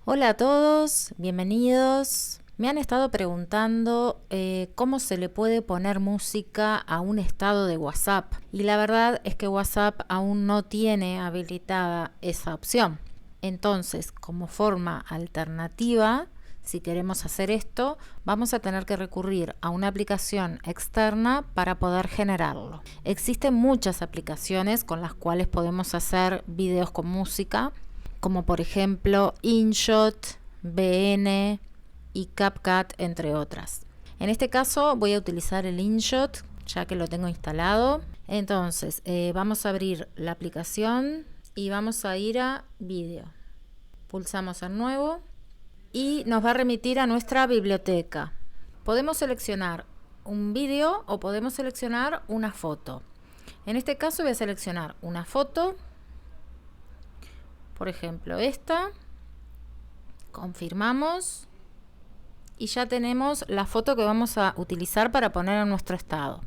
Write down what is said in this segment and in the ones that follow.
Hola a todos, bienvenidos. Me han estado preguntando cómo se le puede poner música a un estado de WhatsApp. Y la verdad es que WhatsApp aún no tiene habilitada esa opción. Entonces, como forma alternativa, si queremos hacer esto, vamos a tener que recurrir a una aplicación externa para poder generarlo. Existen muchas aplicaciones con las cuales podemos hacer videos con música, como por ejemplo InShot, VN y CapCut, entre otras. En este caso voy a utilizar el InShot, ya que lo tengo instalado. Entonces vamos a abrir la aplicación y vamos a ir a Video. Pulsamos en Nuevo y nos va a remitir a nuestra biblioteca. Podemos seleccionar un vídeo o podemos seleccionar una foto. En este caso voy a seleccionar una foto, por ejemplo esta, confirmamos y ya tenemos la foto que vamos a utilizar para poner en nuestro estado.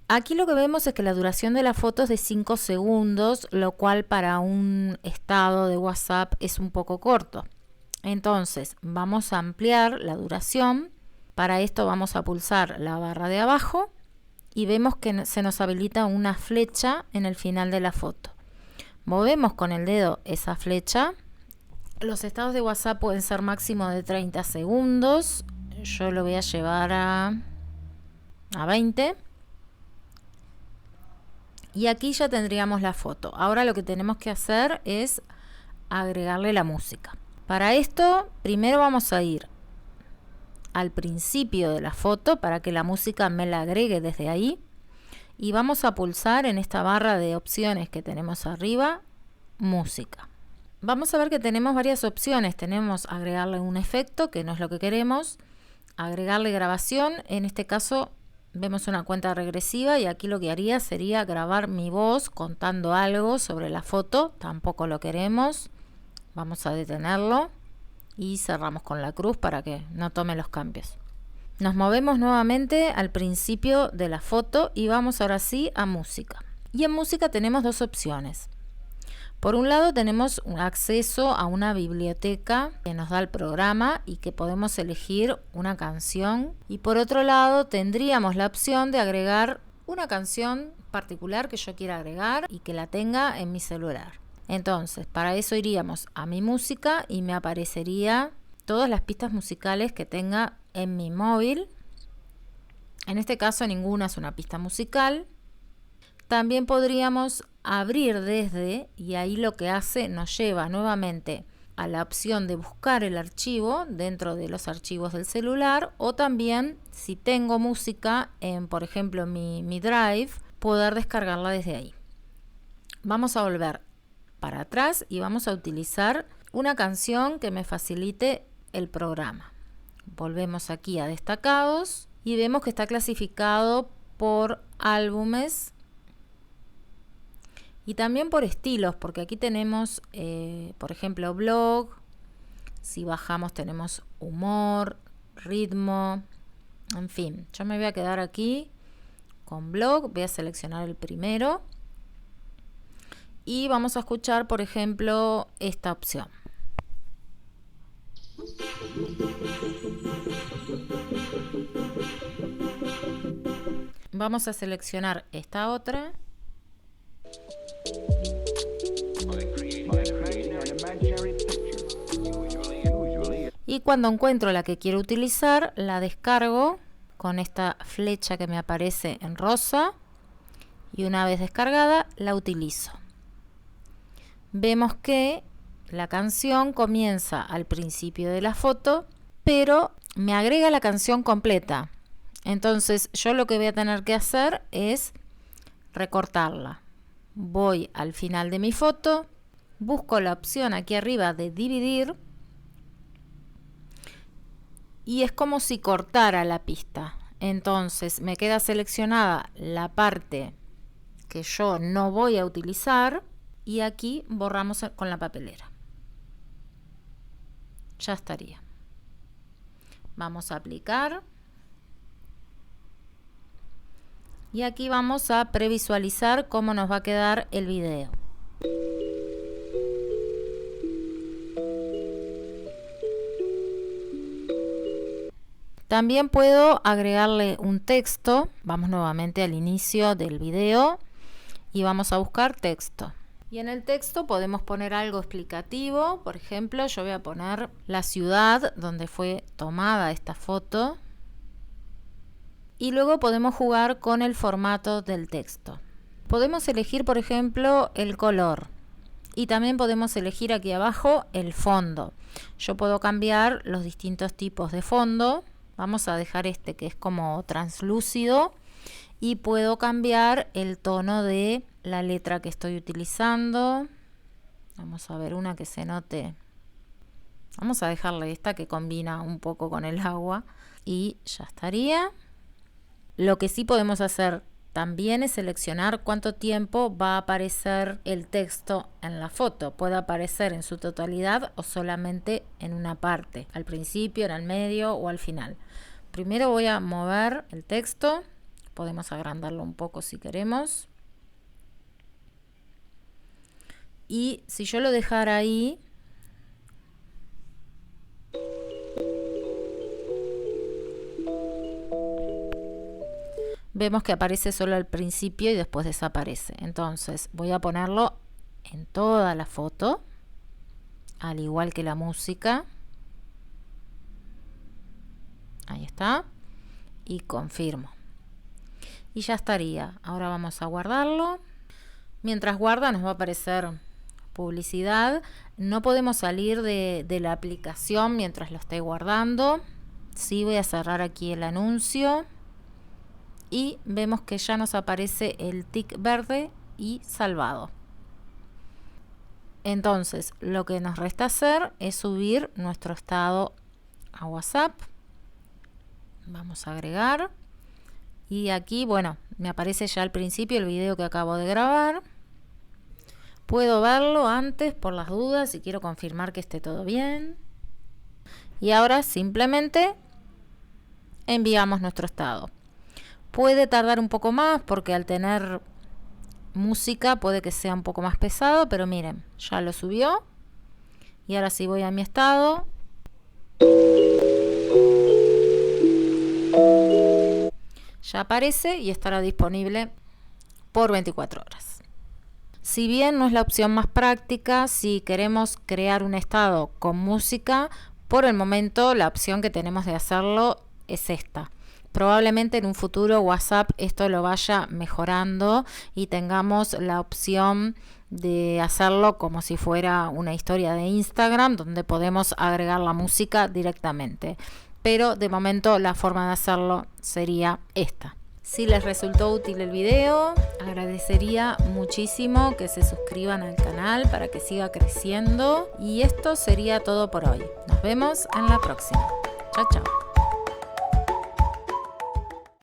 Aquí lo que vemos es que la duración de la foto es de 5 segundos, lo cual para un estado de WhatsApp es un poco corto. Entonces vamos a ampliar la duración. Para esto vamos a pulsar la barra de abajo y vemos que se nos habilita una flecha en el final de la foto. Movemos con el dedo esa flecha. Los estados de WhatsApp pueden ser máximo de 30 segundos. Yo lo voy a llevar a 20. Y aquí ya tendríamos la foto. Ahora lo que tenemos que hacer es agregarle la música. Para esto, primero vamos a ir al principio de la foto para que la música me la agregue desde ahí. Y vamos a pulsar en esta barra de opciones que tenemos arriba, música. Vamos a ver que tenemos varias opciones. Tenemos agregarle un efecto, que no es lo que queremos, agregarle grabación. En este caso vemos una cuenta regresiva y aquí lo que haría sería grabar mi voz contando algo sobre la foto. Tampoco lo queremos. Vamos a detenerlo y cerramos con la cruz para que no tome los cambios. Nos movemos nuevamente al principio de la foto y vamos ahora sí a música. Y en música tenemos dos opciones. Por un lado tenemos un acceso a una biblioteca que nos da el programa y que podemos elegir una canción. Y por otro lado tendríamos la opción de agregar una canción particular que yo quiera agregar y que la tenga en mi celular. Entonces, para eso iríamos a mi música y me aparecería todas las pistas musicales que tenga en mi móvil. En este caso ninguna es una pista musical. También podríamos abrir desde, y ahí lo que hace nos lleva nuevamente a la opción de buscar el archivo dentro de los archivos del celular, o también si tengo música en, por ejemplo, mi Drive, poder descargarla desde ahí. Vamos a volver para atrás y vamos a utilizar una canción que me facilite el programa. Volvemos aquí a destacados y vemos que está clasificado por álbumes y también por estilos, porque aquí tenemos por ejemplo blog. Si bajamos tenemos humor, ritmo, en fin. Yo me voy a quedar aquí con blog. Voy a seleccionar el primero y vamos a escuchar por ejemplo esta opción. Vamos a seleccionar esta otra. Y cuando encuentro la que quiero utilizar, la descargo con esta flecha que me aparece en rosa. Y una vez descargada, la utilizo. Vemos que la canción comienza al principio de la foto, pero me agrega la canción completa. Entonces yo lo que voy a tener que hacer es recortarla. Voy al final de mi foto, busco la opción aquí arriba de dividir y es como si cortara la pista. Entonces me queda seleccionada la parte que yo no voy a utilizar y aquí borramos con la papelera. Ya estaría. Vamos a aplicar. Y aquí vamos a previsualizar cómo nos va a quedar el video. También puedo agregarle un texto. Vamos nuevamente al inicio del video y vamos a buscar texto. Y en el texto podemos poner algo explicativo. Por ejemplo, yo voy a poner la ciudad donde fue tomada esta foto. Y luego podemos jugar con el formato del texto. Podemos elegir, por ejemplo, el color. Y también podemos elegir aquí abajo el fondo. Yo puedo cambiar los distintos tipos de fondo. Vamos a dejar este que es como translúcido. Y puedo cambiar el tono de la letra que estoy utilizando. Vamos a ver una que se note. Vamos a dejarle esta que combina un poco con el agua. Y ya estaría. Lo que sí podemos hacer también es seleccionar cuánto tiempo va a aparecer el texto en la foto. Puede aparecer en su totalidad o solamente en una parte, al principio, en el medio o al final. Primero voy a mover el texto. Podemos agrandarlo un poco si queremos. Y si yo lo dejara ahí, vemos que aparece solo al principio y después desaparece. Entonces voy a ponerlo en toda la foto, al igual que la música. Ahí está. Y confirmo. Y ya estaría. Ahora vamos a guardarlo. Mientras guarda nos va a aparecer publicidad. No podemos salir de la aplicación mientras lo esté guardando. Sí, voy a cerrar aquí el anuncio. Y vemos que ya nos aparece el tic verde y salvado. Entonces, lo que nos resta hacer es subir nuestro estado a WhatsApp. Vamos a agregar. Y aquí, bueno, me aparece ya al principio el video que acabo de grabar. Puedo verlo antes por las dudas si quiero confirmar que esté todo bien. Y ahora simplemente enviamos nuestro estado. Puede tardar un poco más porque al tener música puede que sea un poco más pesado, pero miren, ya lo subió. Y ahora sí voy a mi estado. Ya aparece y estará disponible por 24 horas. Si bien no es la opción más práctica, si queremos crear un estado con música, por el momento la opción que tenemos de hacerlo es esta. Probablemente en un futuro WhatsApp esto lo vaya mejorando y tengamos la opción de hacerlo como si fuera una historia de Instagram donde podemos agregar la música directamente. Pero de momento la forma de hacerlo sería esta. Si les resultó útil el video, agradecería muchísimo que se suscriban al canal para que siga creciendo. Y esto sería todo por hoy. Nos vemos en la próxima. Chao, chao.